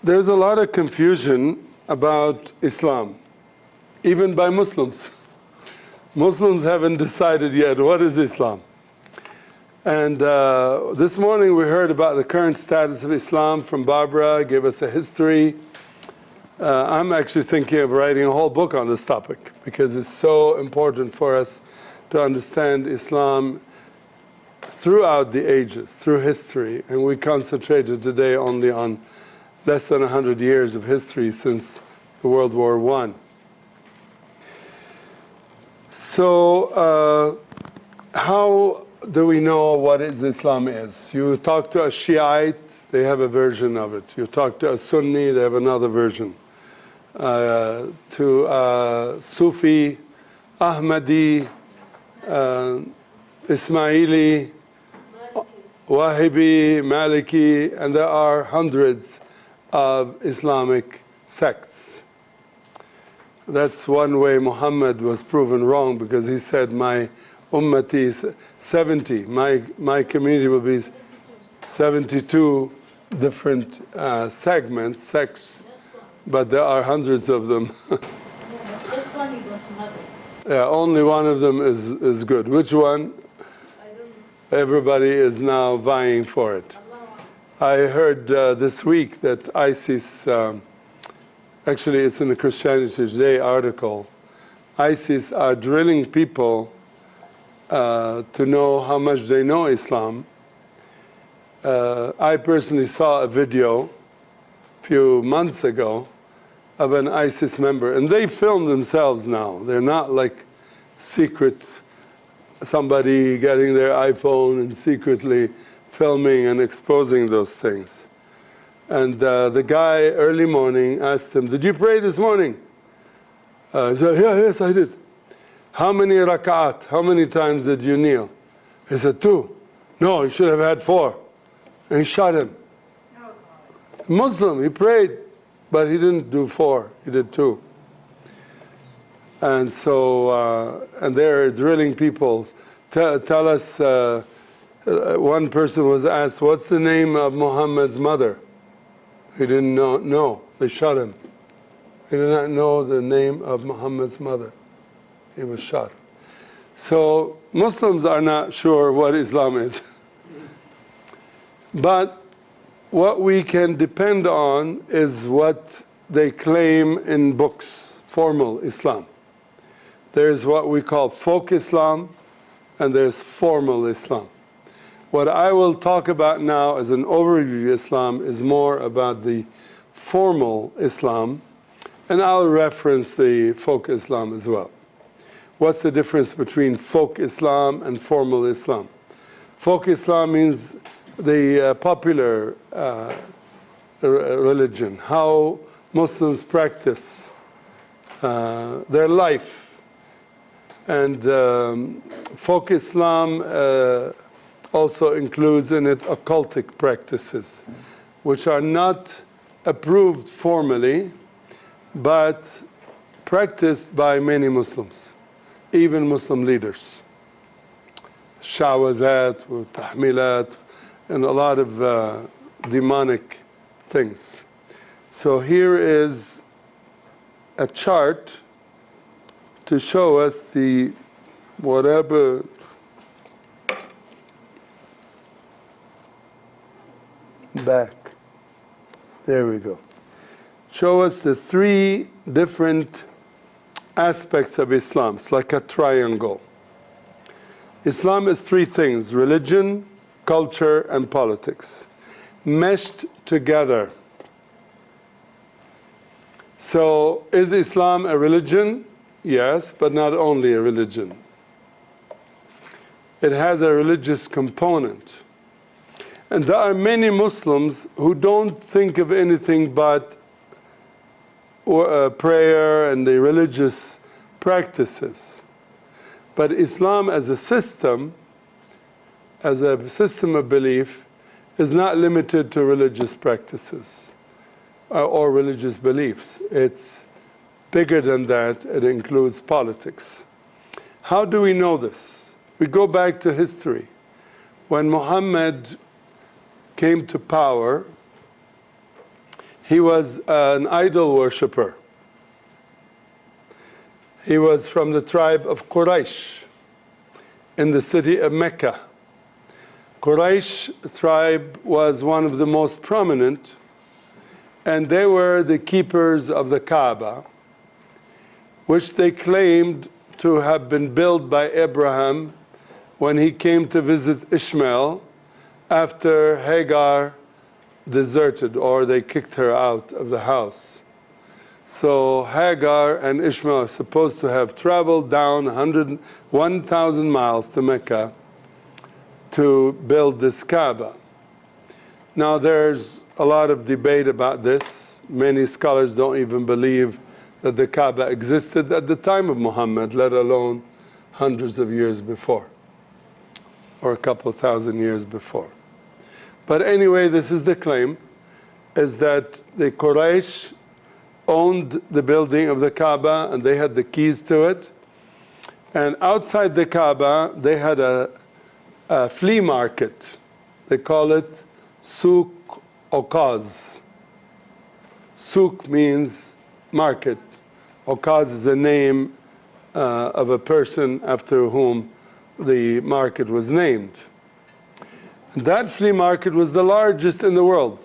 There's a lot of confusion about Islam, even by Muslims. Muslims haven't decided yet what is Islam. And this morning we heard about the current status of Islam from Barbara, gave us a history. I'm actually thinking of writing a whole book on this topic because it's so important for us to understand Islam throughout the ages, through history. And we concentrated today only on less than 100 years of history since the World War I. So how do we know what Islam is? You talk to a Shiite, they have a version of it. You talk to a Sunni, they have another version. To a Sufi, Ahmadi, Ismaili, Wahabi, Maliki, and there are hundreds of Islamic sects. That's one way Muhammad was proven wrong, because he said, my ummati is 70, my community will be 72 different segments, sects, but there are hundreds of them. Just one you go to heaven. Yeah, only one of them is good. Which one? Everybody is now vying for it. I heard this week that ISIS, actually it's in the Christianity Today article, ISIS are drilling people to know how much they know Islam. I personally saw a video a few months ago of an ISIS member, and they film themselves now. They're not like secret, somebody getting their iPhone and secretly filming and exposing those things. And the guy early morning asked him, did you pray this morning? He said, yeah, yes, I did. How many rak'at? How many times did you kneel? He said, 2. No, you should have had 4. And he shot him. Muslim, he prayed, but he didn't do 4, he did 2. And so, and they're drilling people. Tell us, one person was asked, what's the name of Muhammad's mother? He didn't know. No, they shot him. He did not know the name of Muhammad's mother. He was shot. So Muslims are not sure what Islam is. But what we can depend on is what they claim in books, formal Islam. There's what we call folk Islam, and there's formal Islam. What I will talk about now as an overview of Islam is more about the formal Islam, and I'll reference the folk Islam as well. What's the difference between folk Islam and formal Islam? Folk Islam means the popular religion, how Muslims practice their life. And folk Islam also includes in it occultic practices, which are not approved formally, but practiced by many Muslims, even Muslim leaders. Shawazat, tahmilat, and a lot of demonic things. So here is a chart to show us the whatever back. There we go. Show us the 3 different aspects of Islam. It's like a triangle. Islam is 3 things: religion, culture, and politics, meshed together. So is Islam a religion? Yes, but not only a religion. It has a religious component. And there are many Muslims who don't think of anything but prayer and the religious practices. But Islam as a system of belief, is not limited to religious practices or religious beliefs. It's bigger than that. It includes politics. How do we know this? We go back to history. When Muhammad came to power, He was an idol worshiper. He was from the tribe of Quraysh in the city of Mecca. Quraysh tribe was one of the most prominent, and they were the keepers of the Kaaba, which they claimed to have been built by Abraham when he came to visit Ishmael after Hagar deserted, or they kicked her out of the house. So Hagar and Ishmael are supposed to have traveled down 1,000 miles to Mecca to build this Kaaba. Now there's a lot of debate about this. Many scholars don't even believe that the Kaaba existed at the time of Muhammad, let alone hundreds of years before, or a couple thousand years before. But anyway, this is the claim, is that the Quraysh owned the building of the Kaaba and they had the keys to it. And outside the Kaaba, they had a flea market. They call it Souk Okaz. Souk means market. Okaz is a name of a person after whom the market was named. And that flea market was the largest in the world.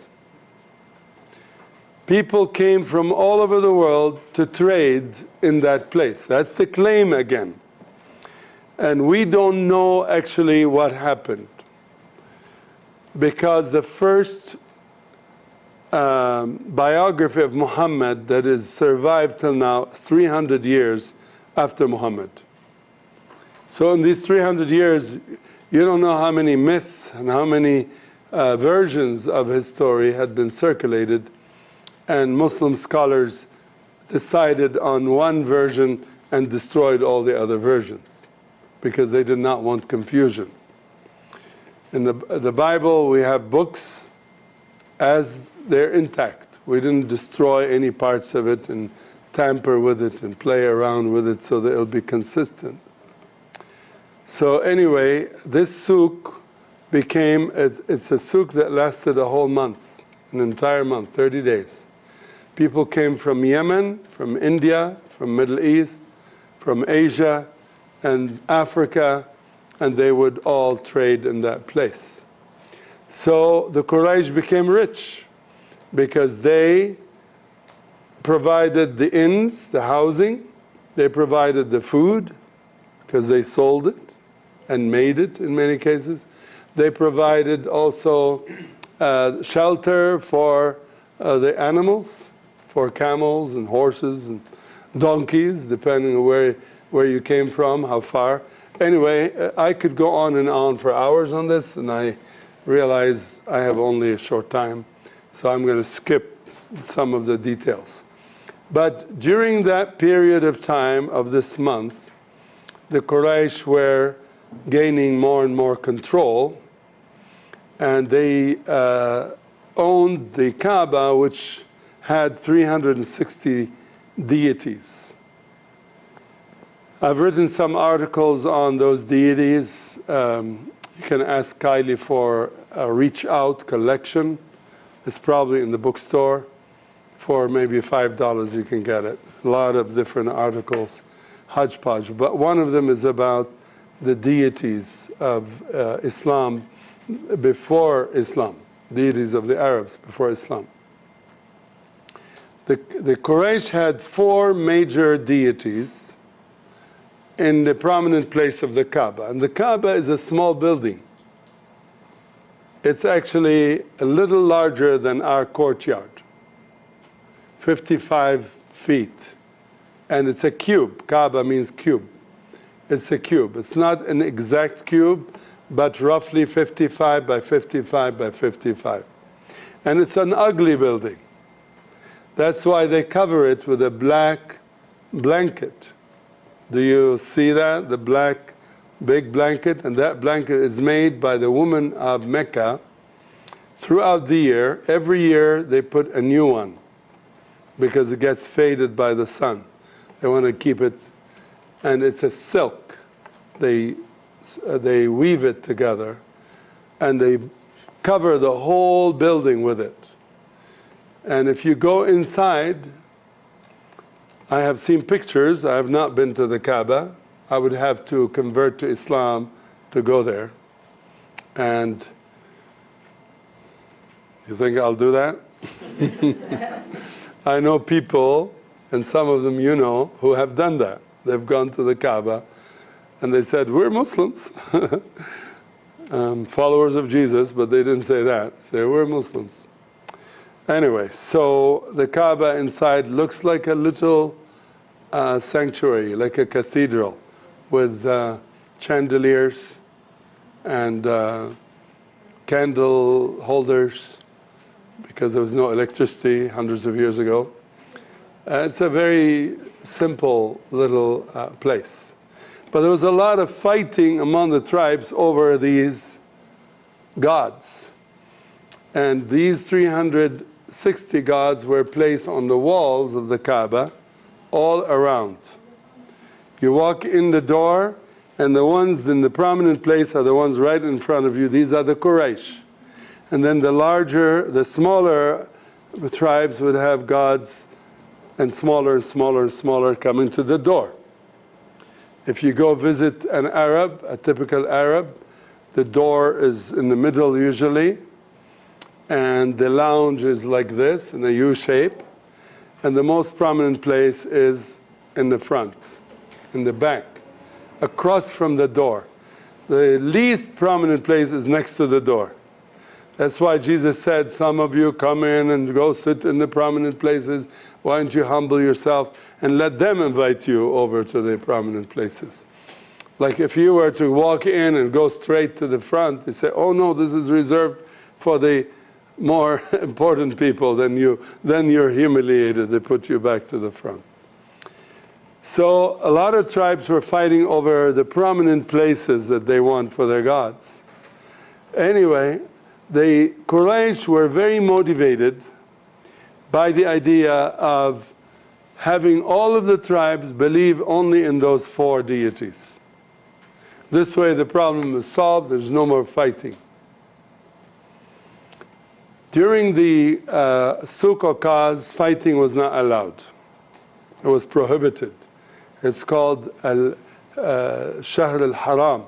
People came from all over the world to trade in that place. That's the claim again. And we don't know actually what happened, because the first biography of Muhammad that is survived till now is 300 years after Muhammad. So in these 300 years, you don't know how many myths and how many versions of his story had been circulated, and Muslim scholars decided on one version and destroyed all the other versions because they did not want confusion. In the Bible, we have books as they're intact. We didn't destroy any parts of it and tamper with it and play around with it so that it'll be consistent. So anyway, this souk became, it's a souk that lasted a whole month, an entire month, 30 days. People came from Yemen, from India, from Middle East, from Asia and Africa, and they would all trade in that place. So the Quraysh became rich because they provided the inns, the housing, they provided the food because they sold it and made it in many cases. They provided also shelter for the animals, for camels and horses and donkeys, depending on where you came from, how far. Anyway, I could go on and on for hours on this, and I realize I have only a short time, so I'm going to skip some of the details. But during that period of time of this month, the Quraysh were gaining more and more control, and they owned the Kaaba, which had 360 deities. I've written some articles on those deities. You can ask Kylie for a Reach Out collection. It's probably in the bookstore. For maybe $5 you can get it. A lot of different articles, hodgepodge. But one of them is about the deities of Islam before Islam, deities of the Arabs before Islam. The Quraysh had 4 major deities in the prominent place of the Kaaba. And the Kaaba is a small building. It's actually a little larger than our courtyard, 55 feet. And it's a cube. Kaaba means cube. It's a cube. It's not an exact cube, but roughly 55 by 55 by 55. And it's an ugly building. That's why they cover it with a black blanket. Do you see that? The black big blanket? And that blanket is made by the women of Mecca throughout the year. Every year they put a new one because it gets faded by the sun. They want to keep it, and it's a silk. They weave it together and they cover the whole building with it. And if you go inside, I have seen pictures. I have not been to the Kaaba. I would have to convert to Islam to go there. And you think I'll do that? I know people, and some of them you know, who have done that. They've gone to the Kaaba and they said, we're Muslims. Followers of Jesus, but they didn't say that. They say, we're Muslims. Anyway, so the Kaaba inside looks like a little sanctuary, like a cathedral, with chandeliers and candle holders, because there was no electricity hundreds of years ago. It's a very simple little place. But there was a lot of fighting among the tribes over these gods. And these 360 gods were placed on the walls of the Kaaba all around. You walk in the door, and the ones in the prominent place are the ones right in front of you. These are the Quraysh. And then the smaller tribes would have gods, and smaller and smaller and smaller coming to the door. If you go visit an Arab, a typical Arab, the door is in the middle usually, and the lounge is like this in a U shape, and the most prominent place is in the front, in the back, across from the door. The least prominent place is next to the door. That's why Jesus said, some of you come in and go sit in the prominent places. Why don't you humble yourself and let them invite you over to the prominent places? Like if you were to walk in and go straight to the front, they say, oh no, this is reserved for the more important people. Then you're humiliated. They put you back to the front. So a lot of tribes were fighting over the prominent places that they want for their gods. Anyway, the Quraysh were very motivated by the idea of having all of the tribes believe only in those 4 deities. This way the problem is solved, there's no more fighting. During the Suq Uqaz, fighting was not allowed. It was prohibited. It's called Shahr al-Haram.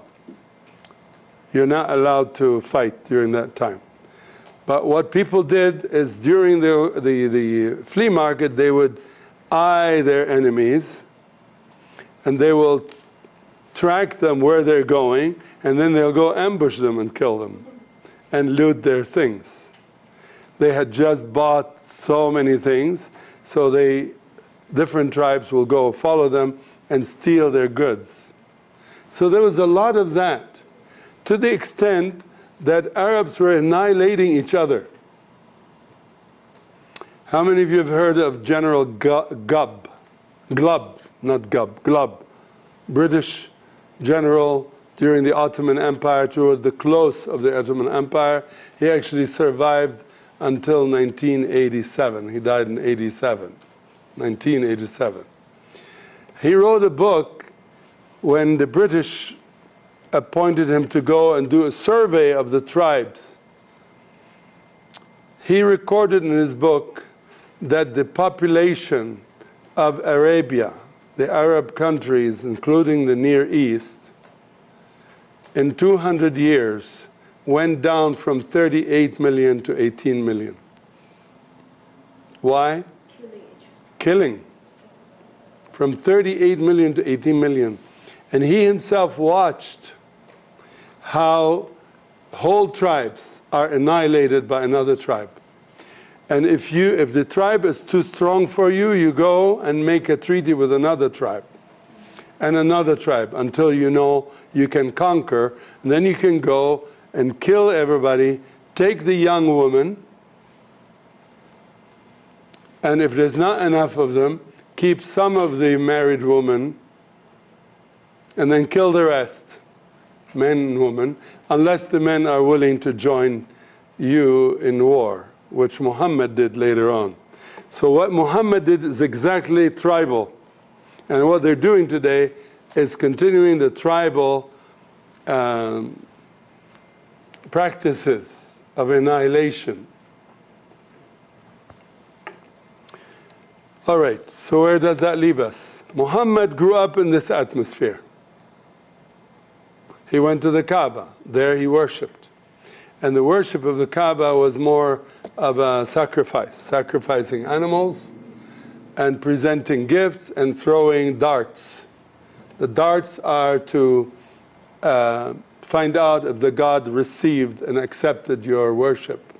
You're not allowed to fight during that time. But what people did is during the flea market, they would eye their enemies, and they will track them where they're going, and then they'll go ambush them and kill them and loot their things. They had just bought so many things, so different tribes will go follow them and steal their goods. So there was a lot of that, to the extent that Arabs were annihilating each other. How many of you have heard of General Glubb, British general during the Ottoman Empire, toward the close of the Ottoman Empire? He actually survived until 1987. He died in 1987. He wrote a book when the British appointed him to go and do a survey of the tribes. He recorded in his book that the population of Arabia, the Arab countries, including the Near East, in 200 years went down from 38 million to 18 million. Why? Killing. From 38 million to 18 million. And he himself watched how whole tribes are annihilated by another tribe. And if the tribe is too strong for you, you go and make a treaty with another tribe and another tribe until you know you can conquer. And then you can go and kill everybody, take the young woman, and if there's not enough of them, keep some of the married women, and then kill the rest, men and women, unless the men are willing to join you in war, which Muhammad did later on. So what Muhammad did is exactly tribal. And what they're doing today is continuing the tribal practices of annihilation. All right, so where does that leave us? Muhammad grew up in this atmosphere. He went to the Kaaba. There he worshipped. And the worship of the Kaaba was more of a sacrifice, sacrificing animals and presenting gifts and throwing darts. The darts are to find out if the God received and accepted your worship.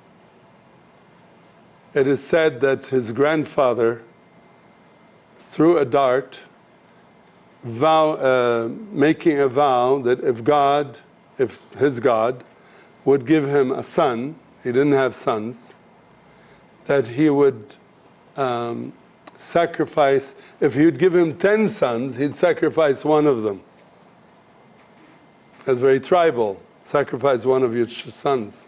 It is said that his grandfather threw a dart, making a vow that if his God would give him a son, he didn't have sons, that he would sacrifice, if he would give him 10 sons, he'd sacrifice one of them. That's very tribal, sacrifice one of your sons.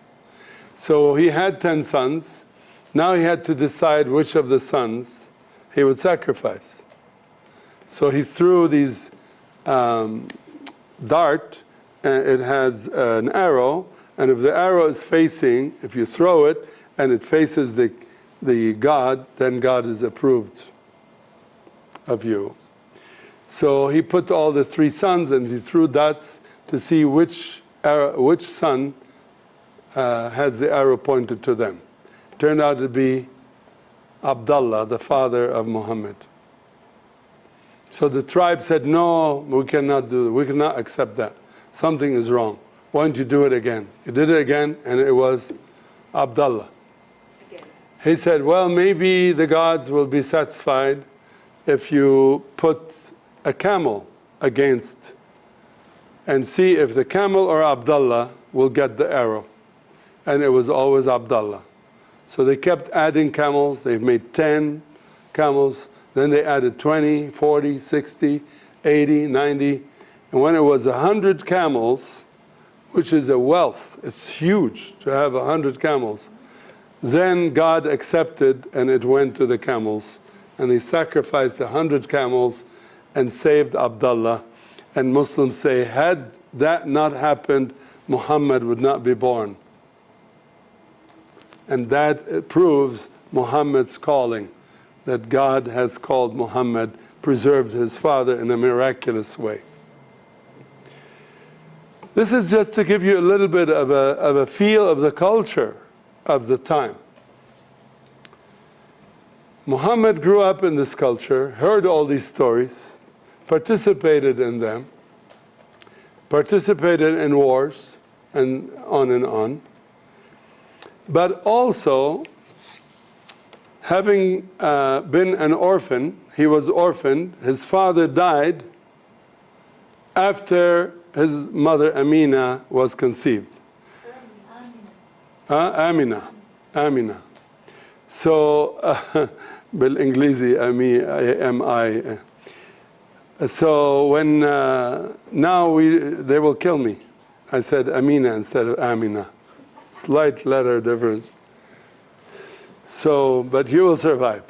So he had 10 sons, now he had to decide which of the sons he would sacrifice. So he threw these dart, and it has an arrow, and if the arrow is facing, if you throw it and it faces the God, then God is approved of you. So he put all the 3 sons and he threw darts to see which son has the arrow pointed to them. Turned out to be Abdullah, the father of Muhammad. So the tribe said, no, we cannot do that. We cannot accept that. Something is wrong. Why don't you do it again? He did it again, and it was Abdullah. Again. He said, well, maybe the gods will be satisfied if you put a camel against and see if the camel or Abdullah will get the arrow. And it was always Abdullah. So they kept adding camels. They made 10 camels. Then they added 20, 40, 60, 80, 90. And when it was 100 camels, which is a wealth, it's huge to have 100 camels, then God accepted and it went to the camels. And they sacrificed 100 camels and saved Abdullah. And Muslims say, had that not happened, Muhammad would not be born. And that proves Muhammad's calling, that God has called Muhammad, preserved his father in a miraculous way. This is just to give you a little bit of a feel of the culture of the time. Muhammad grew up in this culture, heard all these stories, participated in them, participated in wars, and on and on. But also, having been an orphan, he was orphaned. His father died after his mother Amina was conceived. Amina. So, بالإنجليزي AMI. So when now they will kill me. I said Amina instead of Amina. Slight letter difference. So, but you will survive.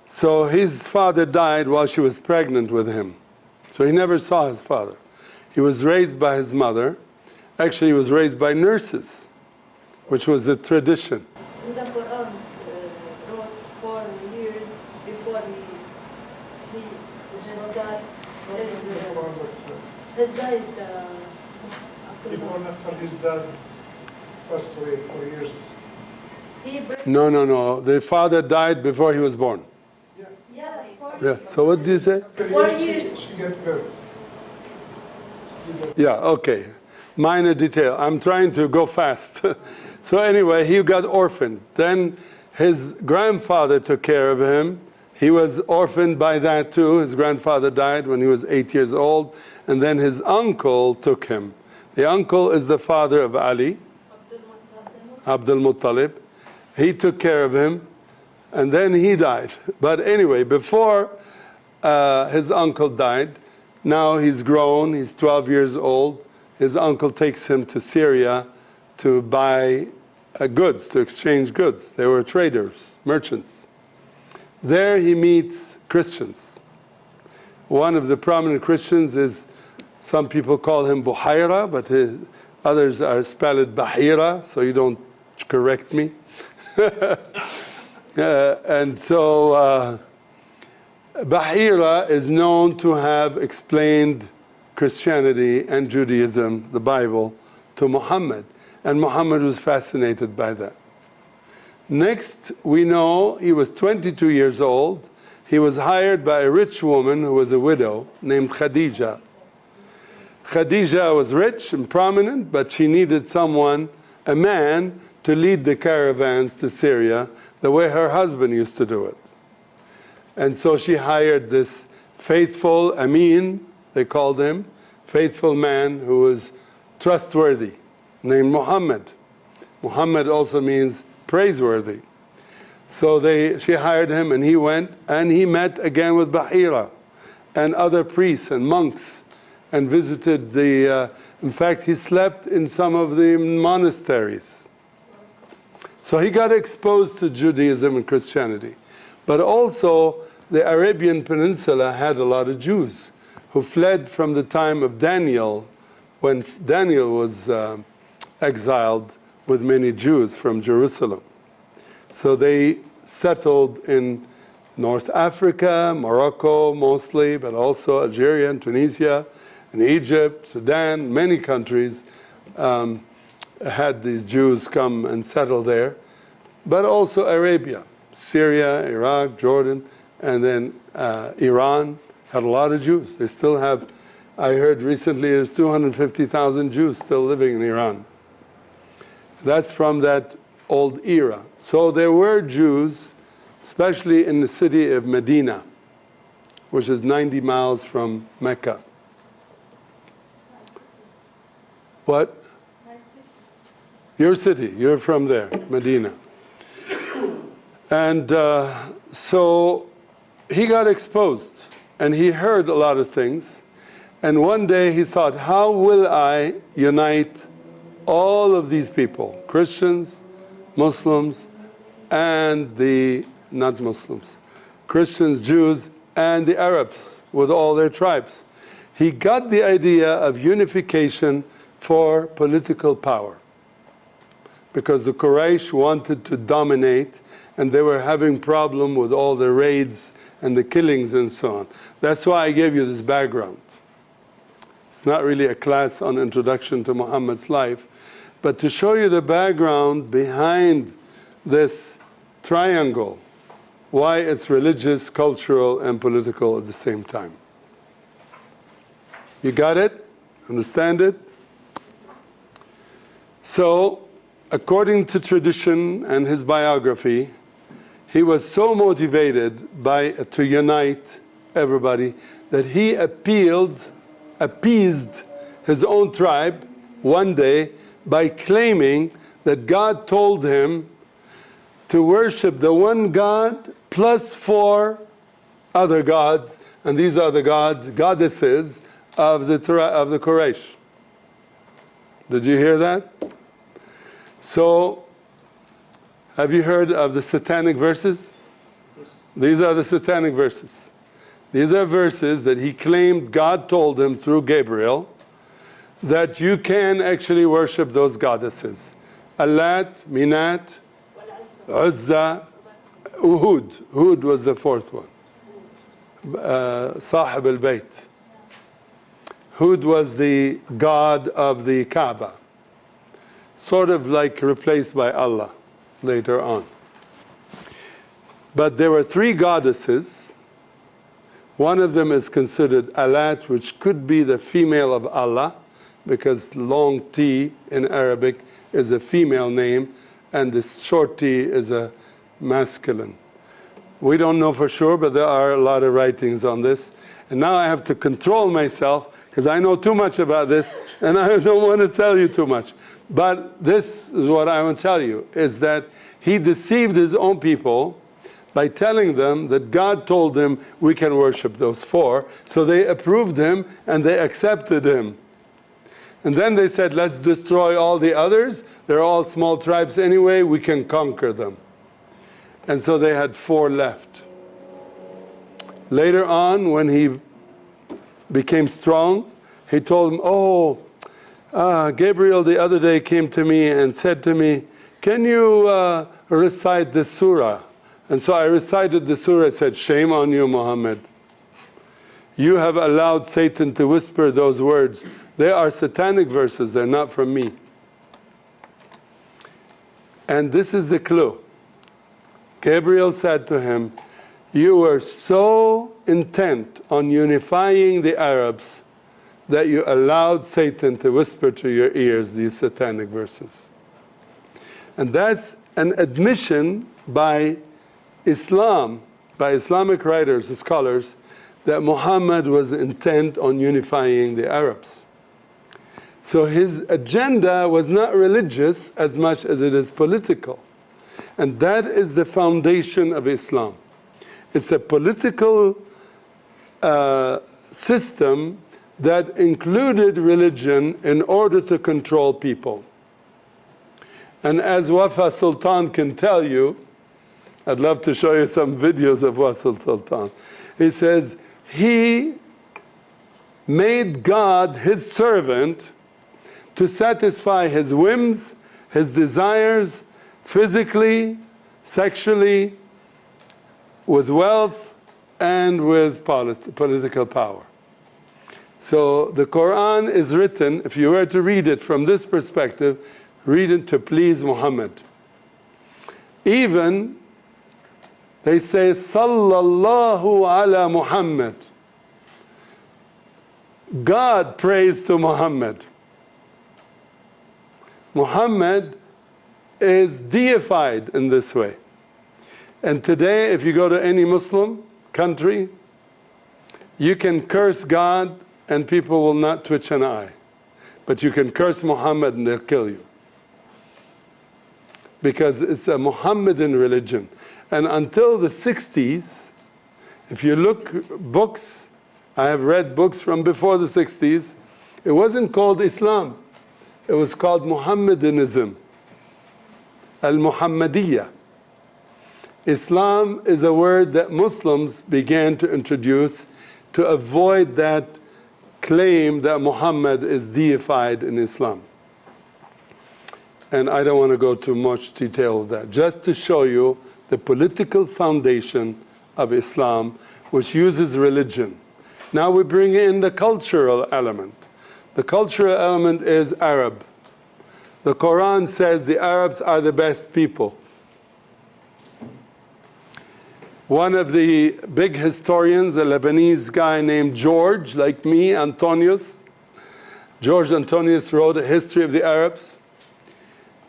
So his father died while she was pregnant with him. So he never saw his father. He was raised by his mother. Actually, he was raised by nurses, which was the tradition. In the Quran, wrote 4 years before he has died. Even after his dad passed away 4 years. No. The father died before he was born. Yes, 4 Yeah. So what did you say? 4 years. She gave birth. Yeah, okay. Minor detail. I'm trying to go fast. So anyway, he got orphaned. Then his grandfather took care of him. He was orphaned by that too. His grandfather died when he was 8 years old. And then his uncle took him. The uncle is the father of Ali, Abdul Muttalib. He took care of him, and then he died. But anyway, before his uncle died, now he's grown, he's 12 years old. His uncle takes him to Syria to buy goods, to exchange goods. They were traders, merchants. There he meets Christians. One of the prominent Christians is, some people call him Buhaira, but others are spelled Bahira, so you don't correct me. And so Bahira is known to have explained Christianity and Judaism, the Bible, to Muhammad. And Muhammad was fascinated by that. Next, we know he was 22 years old. He was hired by a rich woman who was a widow named Khadija. Khadija was rich and prominent, but she needed someone, a man, to lead the caravans to Syria the way her husband used to do it. And so she hired this faithful, Amin, they called him, faithful man who was trustworthy, named Muhammad. Muhammad also means praiseworthy. So she hired him, and he went and he met again with Bahira and other priests and monks and visited in fact he slept in some of the monasteries. So he got exposed to Judaism and Christianity. But also the Arabian Peninsula had a lot of Jews who fled from the time of Daniel, when Daniel was exiled with many Jews from Jerusalem. So they settled in North Africa, Morocco mostly, but also Algeria and Tunisia and Egypt, Sudan, many countries had these Jews come and settle there. But also Arabia, Syria, Iraq, Jordan, and then Iran had a lot of Jews. They still have, I heard recently there's 250,000 Jews still living in Iran. That's from that old era. So there were Jews, especially in the city of Medina, which is 90 miles from Mecca. What? Your city, you're from there, Medina. And so he got exposed and he heard a lot of things. And one day he thought, how will I unite all of these people, Christians, Muslims, and not Muslims, Christians, Jews, and the Arabs with all their tribes. He got the idea of unification for political power, because the Quraysh wanted to dominate and they were having problem with all the raids and the killings and so on. That's why I gave you this background. It's not really a class on introduction to Muhammad's life, but to show you the background behind this triangle, why it's religious, cultural, and political at the same time. You got it? Understand it? So, according to tradition and his biography, he was so motivated to unite everybody that he appeased his own tribe one day by claiming that God told him to worship the one God plus 4 other gods, and these are the goddesses of the Quraysh. Did you hear that? So, have you heard of the satanic verses? These are the satanic verses. These are verses that he claimed God told him through Gabriel that you can actually worship those goddesses. Allat, Minat, Uzza, Uhud. Uhud was the 4th one. Sahib al-Bayt. Hud was the god of the Kaaba, sort of like replaced by Allah later on. But there were 3 goddesses. One of them is considered Allat, which could be the female of Allah, because long T in Arabic is a female name and this short T is a masculine. We don't know for sure, but there are a lot of writings on this. And now I have to control myself because I know too much about this and I don't want to tell you too much. But this is what I want to tell you, is that he deceived his own people by telling them that God told him we can worship those 4. So they approved him and they accepted him. And then they said, let's destroy all the others. They're all small tribes anyway, we can conquer them. And so they had 4 left. Later on, when he became strong, he told them, Gabriel the other day came to me and said to me, can you recite this surah? And so I recited the surah. I said, shame on you, Muhammad. You have allowed Satan to whisper those words. They are satanic verses, they're not from me. And this is the clue. Gabriel said to him, you were so intent on unifying the Arabs that you allowed Satan to whisper to your ears these satanic verses. And that's an admission by Islam, by Islamic writers, scholars, that Muhammad was intent on unifying the Arabs. So his agenda was not religious as much as it is political. And that is the foundation of Islam. It's a political system that included religion in order to control people. And as Wafa Sultan can tell you, I'd love to show you some videos of Wafa Sultan. He says, he made God his servant to satisfy his whims, his desires, physically, sexually, with wealth, and with political power. So the Quran is written, if you were to read it from this perspective, read it to please Muhammad. Even they say, Sallallahu ala Muhammad. God prays to Muhammad. Muhammad is deified in this way. And today, if you go to any Muslim country, you can curse God and people will not twitch an eye. But you can curse Muhammad and they'll kill you. Because it's a Muhammadan religion. And until the 60s, if you look books, I have read books from before the 60s, it wasn't called Islam. It was called Muhammadanism. Al-Muhammadiyya. Islam is a word that Muslims began to introduce to avoid that claim that Muhammad is deified in Islam. And I don't want to go too much detail of that, just to show you the political foundation of Islam, which uses religion. Now we bring in the cultural element. The cultural element is Arab. The Quran says the Arabs are the best people. One of the big historians, a Lebanese guy named George, like me, Antonius. George Antonius wrote a history of the Arabs.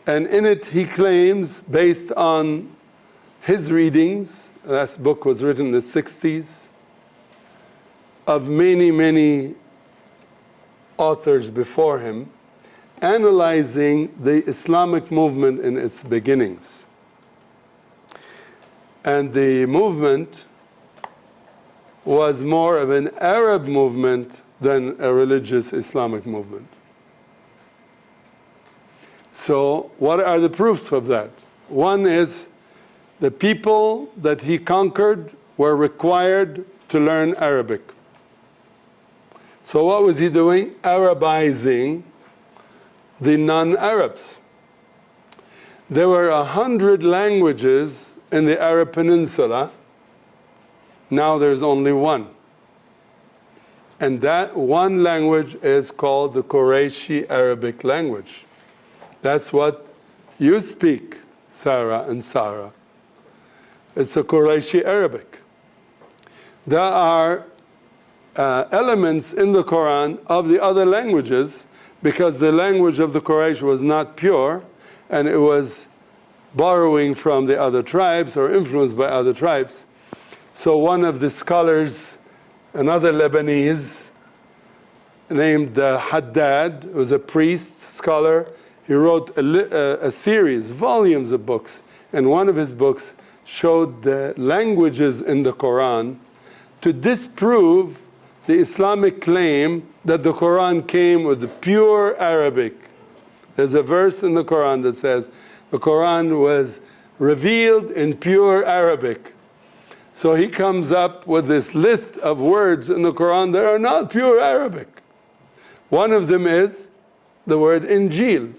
And in it he claims, based on his readings, that book was written in the 60s, of many authors before him, analyzing the Islamic movement in its beginnings. And the movement was more of an Arab movement than a religious Islamic movement. So what are the proofs of that? One is the people that he conquered were required to learn Arabic. So what was he doing? Arabizing the non-Arabs. There were 100 languages in the Arab Peninsula. Now there's only one. And that one language is called the Qurayshi Arabic language. That's what you speak, Sarah and Sarah. It's a Qurayshi Arabic. There are elements in the Quran of the other languages, because the language of the Quraysh was not pure and it was borrowing from the other tribes or influenced by other tribes. So one of the scholars, another Lebanese named Haddad, was a priest, scholar. He wrote a series, volumes of books, and one of his books showed the languages in the Quran to disprove the Islamic claim that the Quran came with the pure Arabic. There's a verse in the Quran that says the Quran was revealed in pure Arabic. So he comes up with this list of words in the Quran that are not pure Arabic. One of them is the word Injil.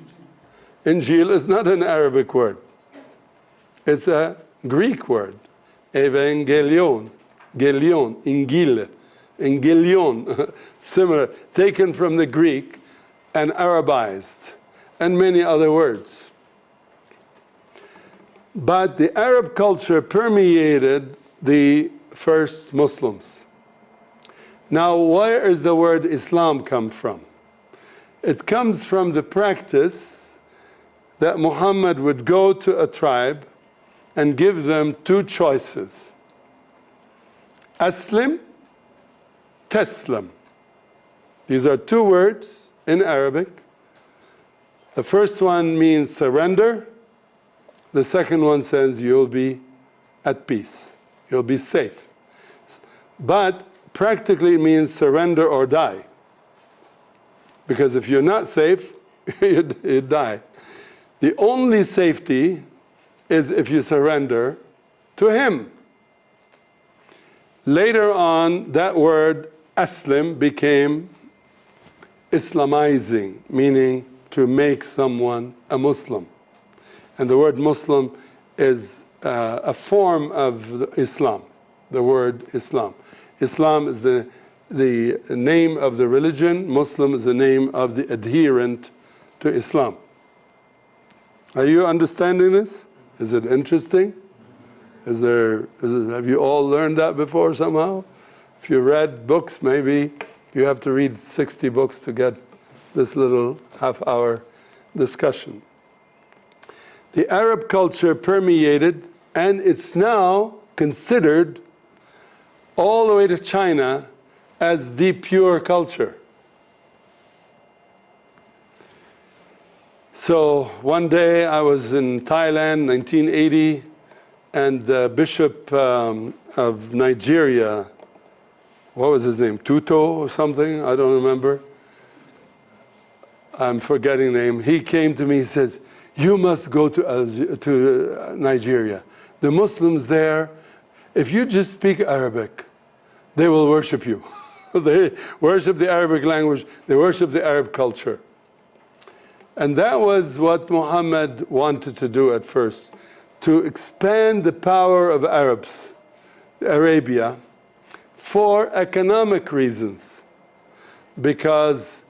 Injil is not an Arabic word. It's a Greek word. Evangelion, Gelion, Ingil, Ingelion, similar, taken from the Greek and Arabized, and many other words. But the Arab culture permeated the first Muslims. Now, where is the word Islam come from? It comes from the practice that Muhammad would go to a tribe and give them two choices. Aslim, Taslim. These are two words in Arabic. The first one means surrender. The second one says you'll be at peace. You'll be safe. But practically it means surrender or die. Because if you're not safe, you die. The only safety is if you surrender to Him. Later on, that word Aslim became Islamizing, meaning to make someone a Muslim. And the word Muslim is a form of Islam, the word Islam. Islam is the name of the religion, Muslim is the name of the adherent to Islam. Are you understanding this? Is it interesting? Have you all learned that before somehow? If you read books, maybe you have to read 60 books to get this little half-hour discussion. The Arab culture permeated, and it's now considered all the way to China as the pure culture. So one day I was in Thailand, 1980, and the Bishop of Nigeria, what was his name, Tutu or something, I don't remember. I'm forgetting the name. He came to me, he says, you must go to Nigeria. The Muslims there, if you just speak Arabic, they will worship you. They worship the Arabic language, they worship the Arab culture. And that was what Muhammad wanted to do at first, to expand the power of Arabs, Arabia, for economic reasons, because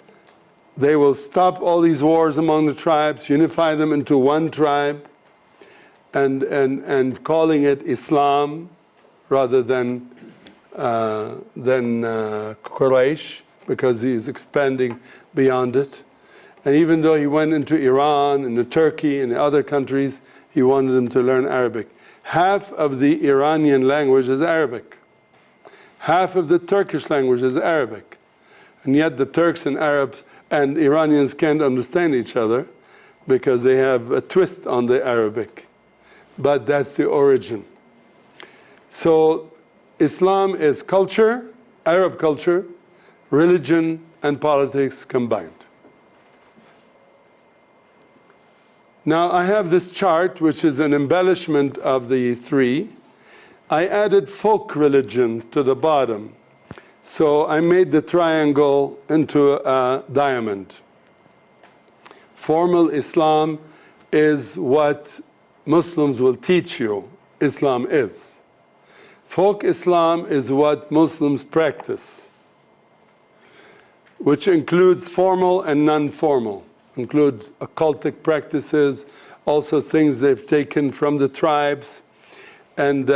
they will stop all these wars among the tribes, unify them into one tribe, and calling it Islam rather than Quraysh, because he is expanding beyond it. And even though he went into Iran, into Turkey, and other countries, he wanted them to learn Arabic. Half of the Iranian language is Arabic. Half of the Turkish language is Arabic. And yet the Turks and Arabs and Iranians can't understand each other because they have a twist on the Arabic. But that's the origin. So Islam is culture, Arab culture, religion and politics combined. Now I have this chart which is an embellishment of the three. I added folk religion to the bottom. So I made the triangle into a diamond. Formal Islam is what Muslims will teach you Islam is. Folk Islam is what Muslims practice, which includes formal and non-formal, includes occultic practices, also things they've taken from the tribes. And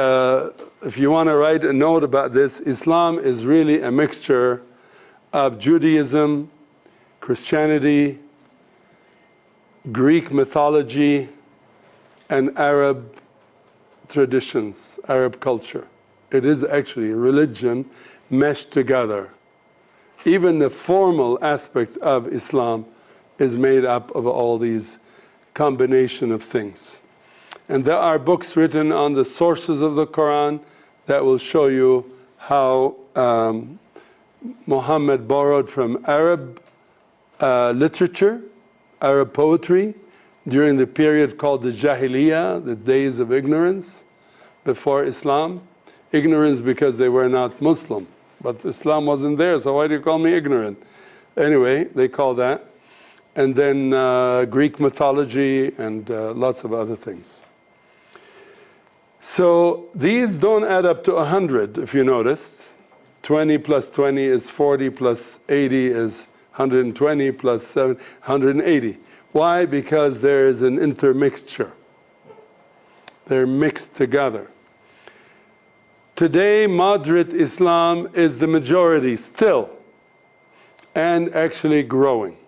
if you want to write a note about this, Islam is really a mixture of Judaism, Christianity, Greek mythology, and Arab traditions, Arab culture. It is actually a religion meshed together. Even the formal aspect of Islam is made up of all these combination of things. And there are books written on the sources of the Quran that will show you how Muhammad borrowed from Arab literature, Arab poetry, during the period called the Jahiliyyah, the days of ignorance before Islam. Ignorance because they were not Muslim, but Islam wasn't there, so why do you call me ignorant? Anyway, they call that. And then Greek mythology and lots of other things. So these don't add up to 100, if you noticed. 20 plus 20 is 40, plus 80 is 120, plus 7, 180. Why? Because there is an intermixture. They're mixed together. Today, moderate Islam is the majority still, and actually growing.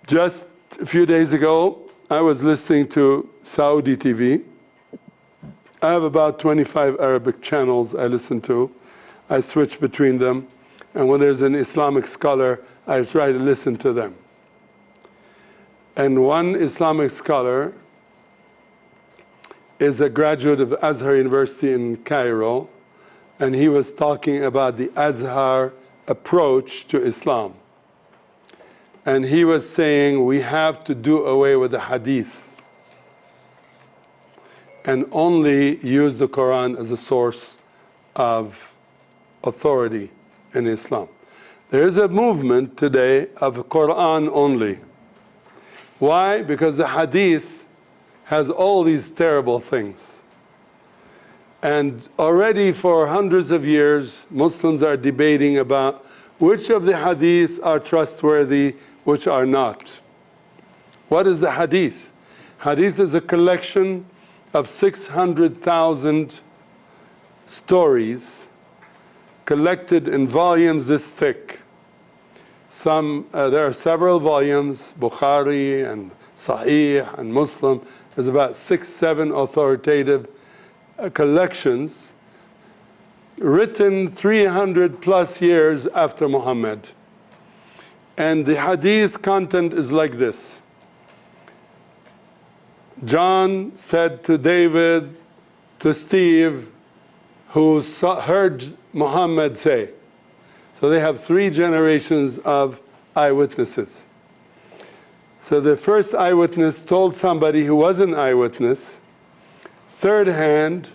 Just a few days ago, I was listening to Saudi TV. I have about 25 Arabic channels I listen to. I switch between them, and when there's an Islamic scholar, I try to listen to them. And one Islamic scholar is a graduate of Azhar University in Cairo, and he was talking about the Azhar approach to Islam. And he was saying we have to do away with the hadith and only use the Quran as a source of authority in Islam. There is a movement today of Quran only. Why? Because the hadith has all these terrible things. And already for hundreds of years, Muslims are debating about which of the hadiths are trustworthy, which are not. What is the hadith? Hadith is a collection of 600,000 stories collected in volumes this thick. There are several volumes, Bukhari and Sahih and Muslim. There's about 6, 7 authoritative collections written 300 plus years after Muhammad. And the hadith content is like this. John said to David, to Steve, who heard Muhammad say. So they have 3 generations of eyewitnesses. So the first eyewitness told somebody who was an eyewitness, third hand,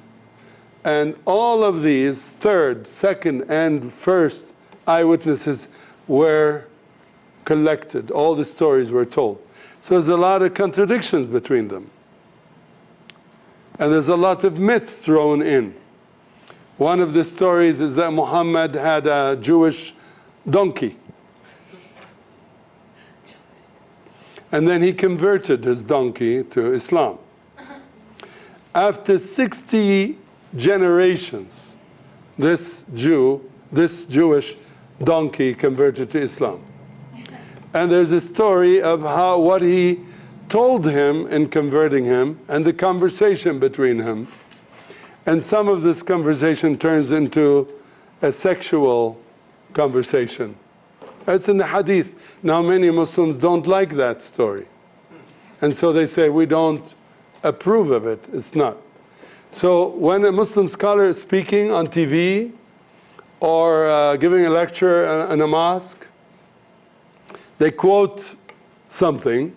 and all of these third, second, and first eyewitnesses were collected. All the stories were told. So there's a lot of contradictions between them. And there's a lot of myths thrown in. One of the stories is that Muhammad had a Jewish donkey. And then he converted his donkey to Islam. After 60 generations, this Jewish donkey converted to Islam. And there's a story of what he told him in converting him and the conversation between him. And some of this conversation turns into a sexual conversation. That's in the hadith. Now many Muslims don't like that story. And so they say, we don't approve of it. It's not. So when a Muslim scholar is speaking on TV or giving a lecture in a mosque, they quote something,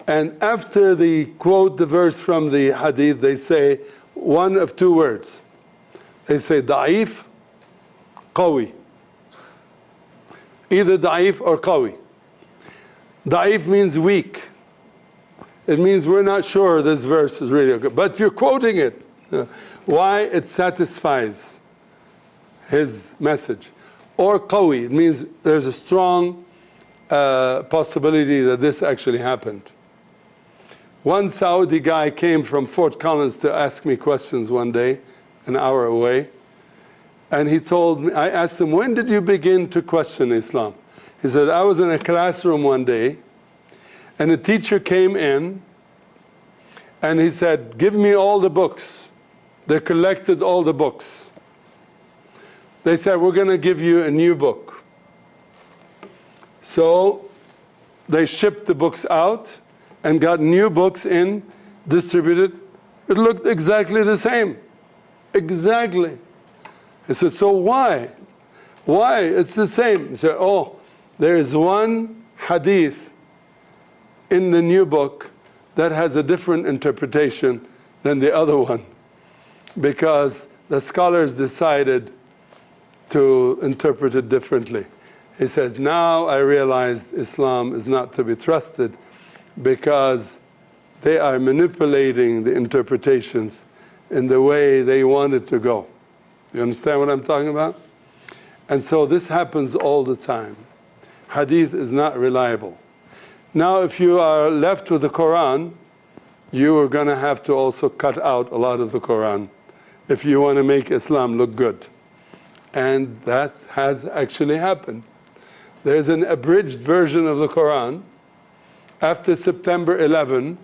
and after they quote the verse from the hadith, they say one of 2 words. They say da'if, qawi. Either da'if or qawi. Da'if means weak. It means we're not sure this verse is really good, but you're quoting it. Why? It satisfies his message. Or qawi, it means there's a strong possibility that this actually happened. One Saudi guy came from Fort Collins to ask me questions one day, an hour away. And he told me, I asked him, when did you begin to question Islam? He said, I was in a classroom one day, and a teacher came in, and he said, give me all the books. They collected all the books. They said, we're going to give you a new book. So they shipped the books out and got new books in, distributed. It looked exactly the same. Exactly. I said, so why? Why? It's the same. He said, oh, there is one hadith in the new book that has a different interpretation than the other one, because the scholars decided to interpret it differently. He says, now I realized Islam is not to be trusted, because they are manipulating the interpretations in the way they want it to go. You understand what I'm talking about? And so this happens all the time. Hadith is not reliable. Now, if you are left with the Quran, you are going to have to also cut out a lot of the Quran if you want to make Islam look good. And that has actually happened. There's an abridged version of the Quran. After September 11,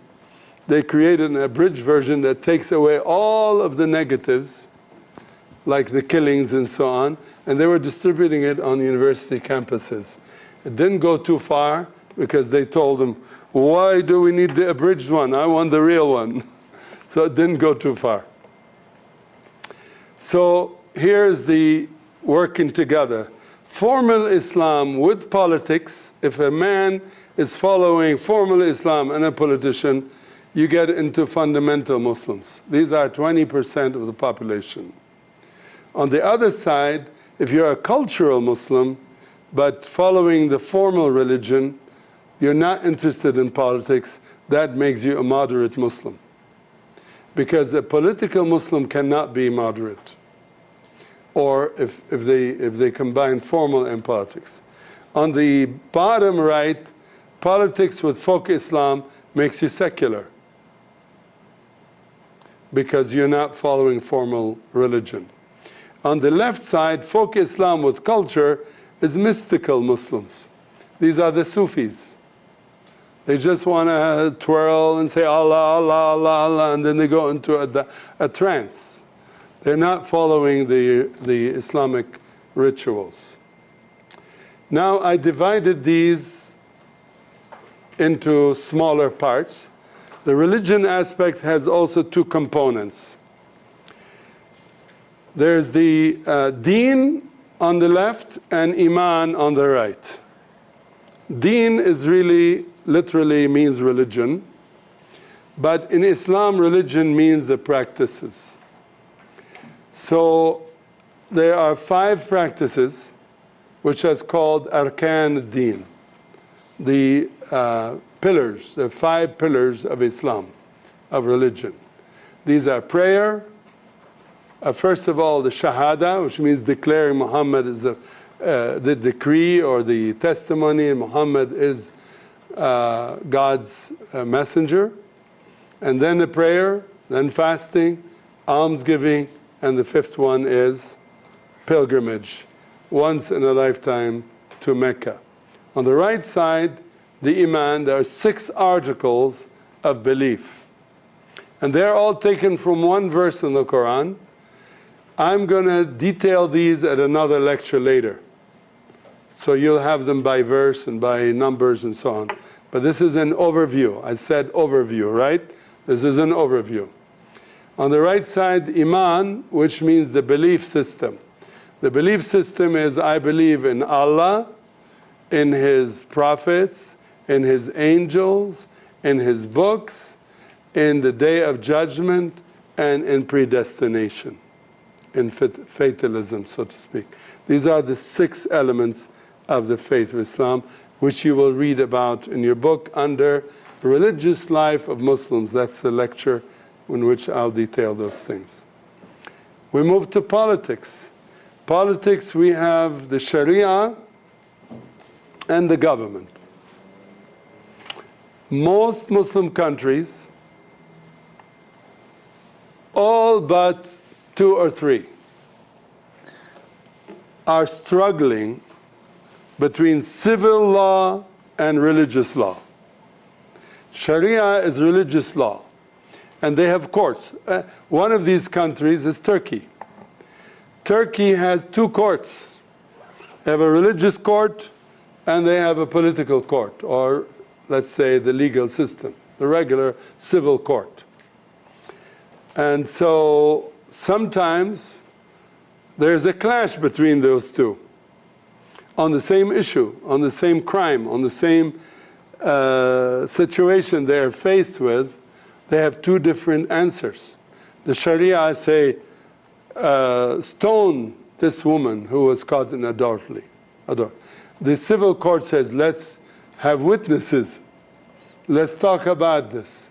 they created an abridged version that takes away all of the negatives, like the killings and so on, and they were distributing it on university campuses. It didn't go too far because they told them, why do we need the abridged one? I want the real one. So it didn't go too far. So here's the working together. Formal Islam with politics. If a man is following formal Islam and a politician, you get into fundamental Muslims. These are 20% of the population. On the other side, if you're a cultural Muslim, but following the formal religion, you're not interested in politics, that makes you a moderate Muslim. Because a political Muslim cannot be moderate, or if they combine formal and politics. On the bottom right, politics with folk Islam makes you secular, because you're not following formal religion. On the left side, folk Islam with culture is mystical Muslims. These are the Sufis. They just want to twirl and say Allah, Allah, Allah, Allah, and then they go into a trance. They're not following the Islamic rituals. Now I divided these into smaller parts. The religion aspect has also two components. There's the deen on the left and iman on the right. Deen is really, literally means religion, but in Islam, religion means the practices. So there are 5 practices which is called Arkan Deen, the pillars, the 5 pillars of Islam, of religion. These are prayer, first of all the Shahada, which means declaring Muhammad is the decree or the testimony, and Muhammad is God's messenger. And then the prayer, then fasting, almsgiving, and the 5th one is pilgrimage, once in a lifetime to Mecca. On the right side, the Iman, there are 6 articles of belief. And they're all taken from one verse in the Quran. I'm going to detail these at another lecture later. So you'll have them by verse and by numbers and so on. But this is an overview. I said overview, right? This is an overview. On the right side, Iman, which means the belief system. The belief system is, I believe in Allah, in His prophets, in His angels, in His books, in the Day of Judgment, and in predestination, in fatalism, so to speak. These are the 6 elements of the faith of Islam, which you will read about in your book under Religious Life of Muslims. That's the lecture in which I'll detail those things. We move to politics. Politics, we have the Sharia and the government. Most Muslim countries, all but 2 or 3, are struggling between civil law and religious law. Sharia is religious law, and they have courts. One of these countries is Turkey. Turkey has 2 courts. They have a religious court and they have a political court, or let's say the legal system, the regular civil court. And so sometimes there's a clash between those 2 on the same issue, on the same crime, on the same situation they're faced with. They have 2 different answers. The Sharia say, stone this woman who was caught in adultery. The civil court says, let's have witnesses. Let's talk about this.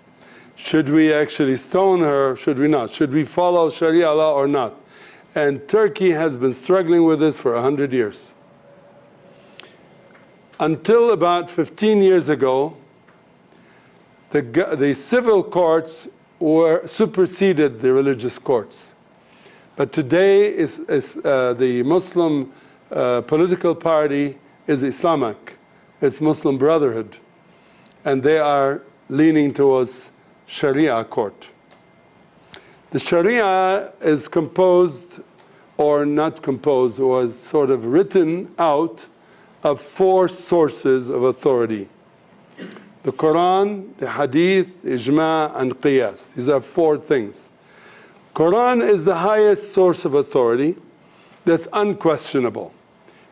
Should we actually stone her? Should we not? Should we follow Sharia law or not? And Turkey has been struggling with this for 100 years. Until about 15 years ago, the civil courts superseded the religious courts. But today the Muslim political party is Islamic. It's Muslim Brotherhood. And they are leaning towards Sharia court. The Sharia is composed, or not composed, was sort of written out of 4 sources of authority. The Quran, the Hadith, Ijma' and Qiyas. These are 4 things. Quran is the highest source of authority that's unquestionable.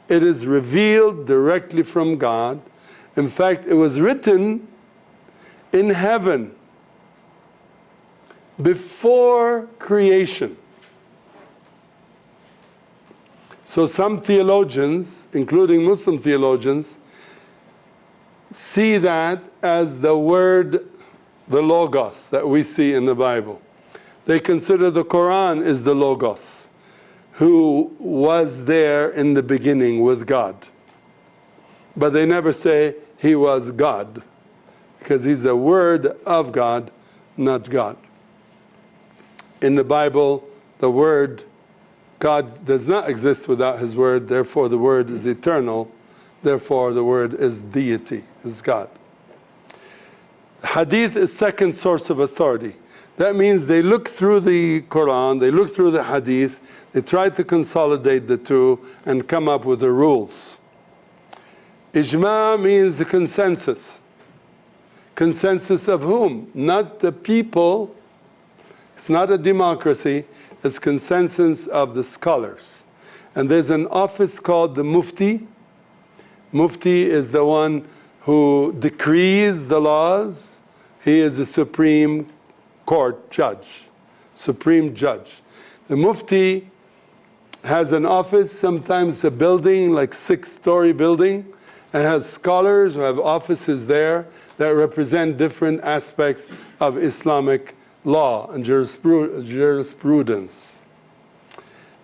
It is revealed directly from God. In fact, it was written in heaven before creation. So some theologians, including Muslim theologians, see that as the word, the Logos that we see in the Bible. They consider the Quran is the Logos, who was there in the beginning with God. But they never say he was God, because he's the word of God, not God. In the Bible, the word, God does not exist without his word, therefore the word is eternal, therefore the word is deity, is God. Hadith is second source of authority. That means they look through the Quran, they look through the Hadith, they try to consolidate the two and come up with the rules. Ijma' means the consensus. Consensus of whom? Not the people. It's not a democracy, it's consensus of the scholars. And there's an office called the Mufti. Mufti is the one who decrees the laws. He is the supreme court judge, supreme judge. The Mufti has an office, sometimes a building, like 6-story building, and has scholars who have offices there that represent different aspects of Islamic law and jurisprudence.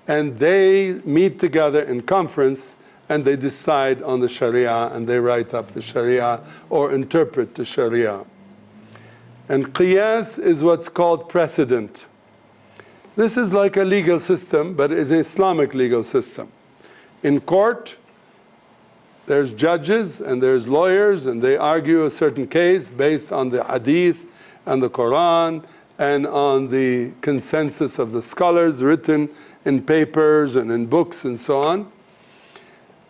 And they meet together in conference and they decide on the Sharia, and they write up the Sharia or interpret the Sharia. And Qiyas is what's called precedent. This is like a legal system, but it's an Islamic legal system. In court, there's judges and there's lawyers, and they argue a certain case based on the Hadith and the Quran and on the consensus of the scholars written in papers and in books and so on.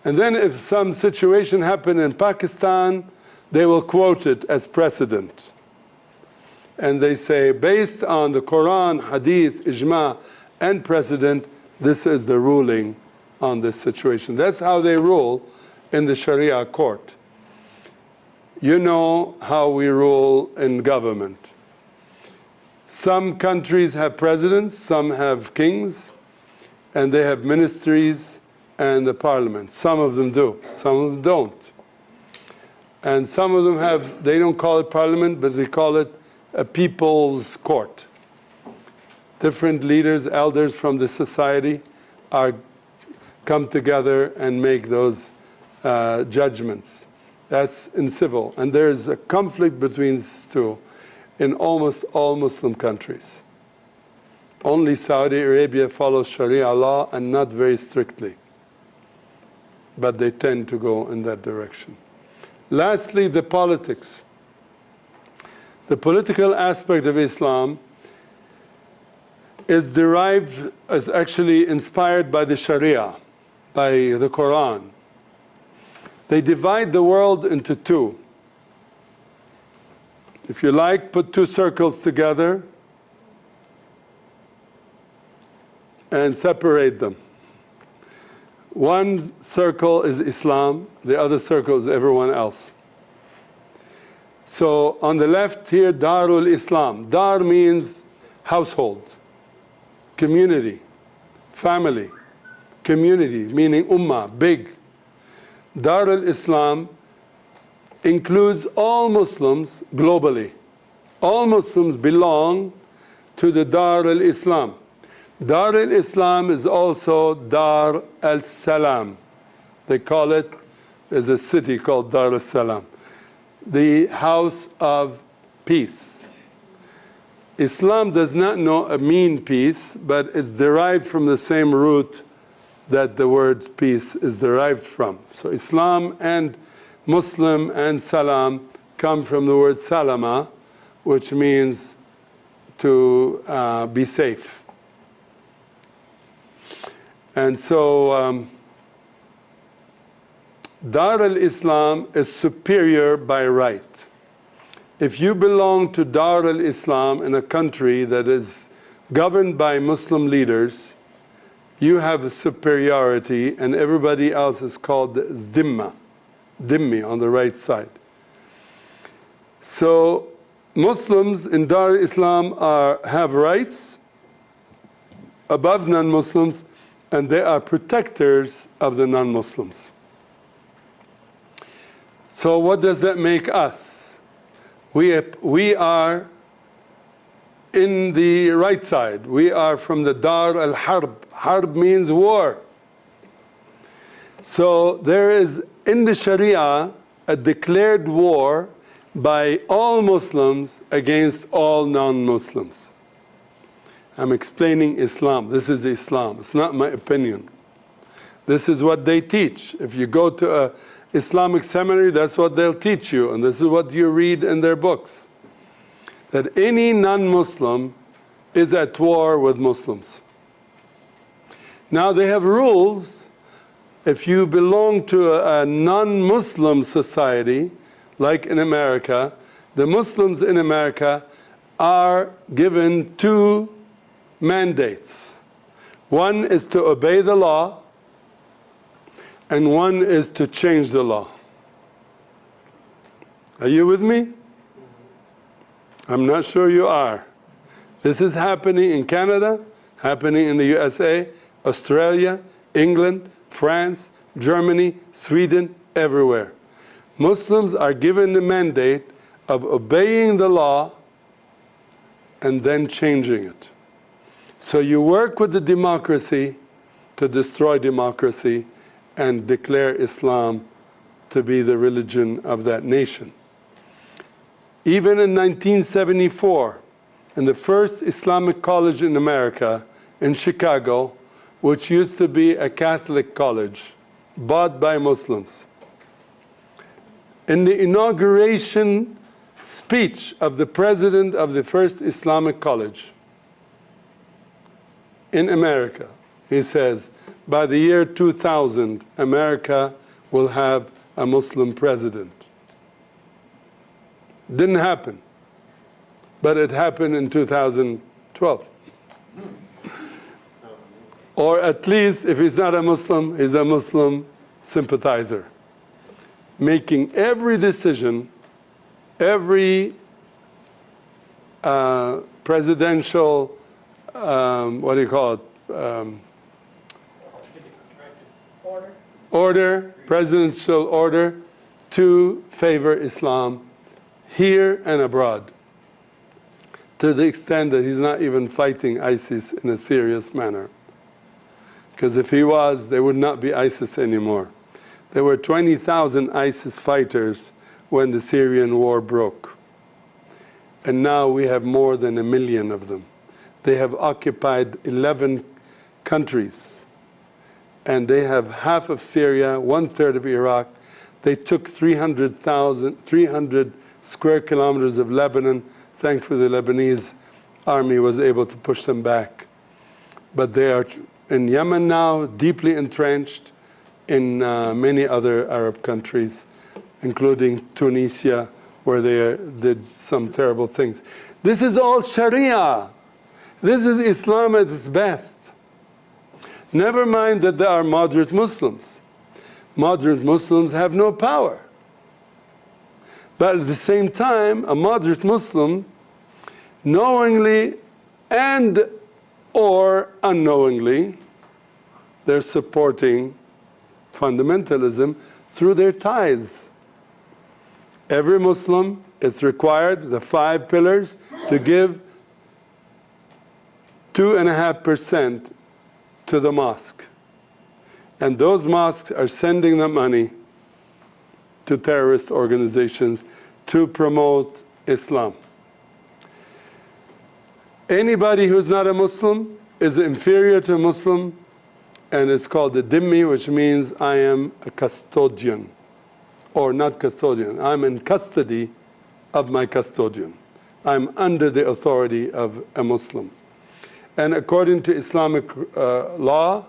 And then if some situation happened in Pakistan, they will quote it as precedent. And they say, based on the Quran, Hadith, Ijma' and precedent, this is the ruling on this situation. That's how they rule in the Sharia court. You know how we rule in government. Some countries have presidents, some have kings, and they have ministries and the parliament. Some of them do, some of them don't. And some of them have, they don't call it parliament, but they call it a people's court. Different leaders, elders from the society come together and make those judgments. That's in civil. And there's a conflict between these two in almost all Muslim countries. Only Saudi Arabia follows Sharia law, and not very strictly. But they tend to go in that direction. Lastly, the politics. The political aspect of Islam is derived, is actually inspired by the Sharia, by the Quran. They divide the world into 2. If you like, put 2 circles together and separate them. One circle is Islam, the other circle is everyone else. So on the left here, Darul Islam. Dar means household, community, family, community, meaning ummah, big. Darul Islam includes all Muslims globally. all Muslims belong to the Dar al-Islam. Dar al-Islam is also Dar al-Salam. They call it, there's a city called Dar al-Salam, the house of peace. Islam does not mean peace, but it's derived from the same root that the word peace is derived from. So Islam and Muslim and Salam come from the word Salama, which means to be safe. And so Dar al-Islam is superior by right. If you belong to Dar al-Islam in a country that is governed by Muslim leaders, you have a superiority, and everybody else is called Dhimma, Dhimmi on the right side. So Muslims in Dar al-Islam have rights above non-Muslims, and they are protectors of the non-Muslims. So what does that make us? We are in the right side. We are from the Dar al-Harb. Harb means war. So there is in the Sharia a declared war by all Muslims against all non-Muslims. I'm explaining Islam. This is Islam. It's not my opinion. This is what they teach. If you go to a Islamic seminary, that's what they'll teach you, and this is what you read in their books. That any non-Muslim is at war with Muslims. Now they have rules. If you belong to a non-Muslim society, like in America, the Muslims in America are given two mandates. One is to obey the law, and one is to change the law. Are you with me? I'm not sure you are. This is happening in Canada, happening in the USA, Australia, England, France, Germany, Sweden, everywhere. Muslims are given the mandate of obeying the law and then changing it. So you work with the democracy to destroy democracy and declare Islam to be the religion of that nation. Even in 1974, in the first Islamic college in America, in Chicago, which used to be a Catholic college, bought by Muslims, in the inauguration speech of the president of the first Islamic college in America, he says, by the year 2000, America will have a Muslim president. Didn't happen, but it happened in 2012. Or at least, if he's not a Muslim, he's a Muslim sympathizer, making every decision, every presidential, what do you call it? Order, presidential order to favor Islam here and abroad, to the extent that he's not even fighting ISIS in a serious manner. Because if he was, there would not be ISIS anymore. There were 20,000 ISIS fighters when the Syrian war broke. And now we have more than 1 million of them. They have occupied 11 countries. And they have half of Syria, 1/3 of Iraq. They took 300 square kilometers of Lebanon. Thankfully, the Lebanese army was able to push them back. But they are in Yemen now, deeply entrenched in many other Arab countries, including Tunisia, where they did some terrible things. This is all Sharia. This is Islam at its best. Never mind that there are moderate Muslims. Moderate Muslims have no power. But at the same time, a moderate Muslim, knowingly and or unknowingly, they're supporting fundamentalism through their tithes. Every Muslim is required, the 5 pillars, to give 2.5% to the mosque. And those mosques are sending the money to terrorist organizations to promote Islam. Anybody who's not a Muslim is inferior to a Muslim, and it's called the dhimmi, which means I am a custodian. Or not custodian, I'm in custody of my custodian. I'm under the authority of a Muslim. And according to Islamic law,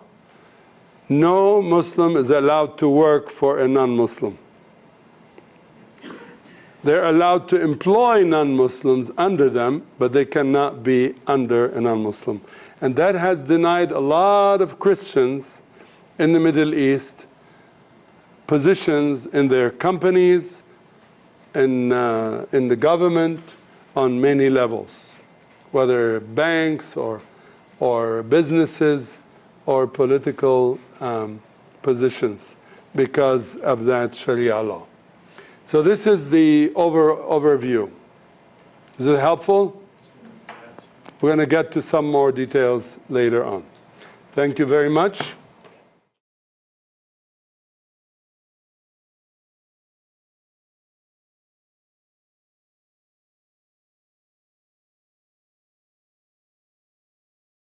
no Muslim is allowed to work for a non-Muslim. They're allowed to employ non-Muslims under them, but they cannot be under a non-Muslim. And that has denied a lot of Christians in the Middle East positions in their companies, in the government, on many levels, whether banks or businesses or political positions, because of that Sharia law. So this is the overview. Is it helpful? We're going to get to some more details later on. Thank you very much.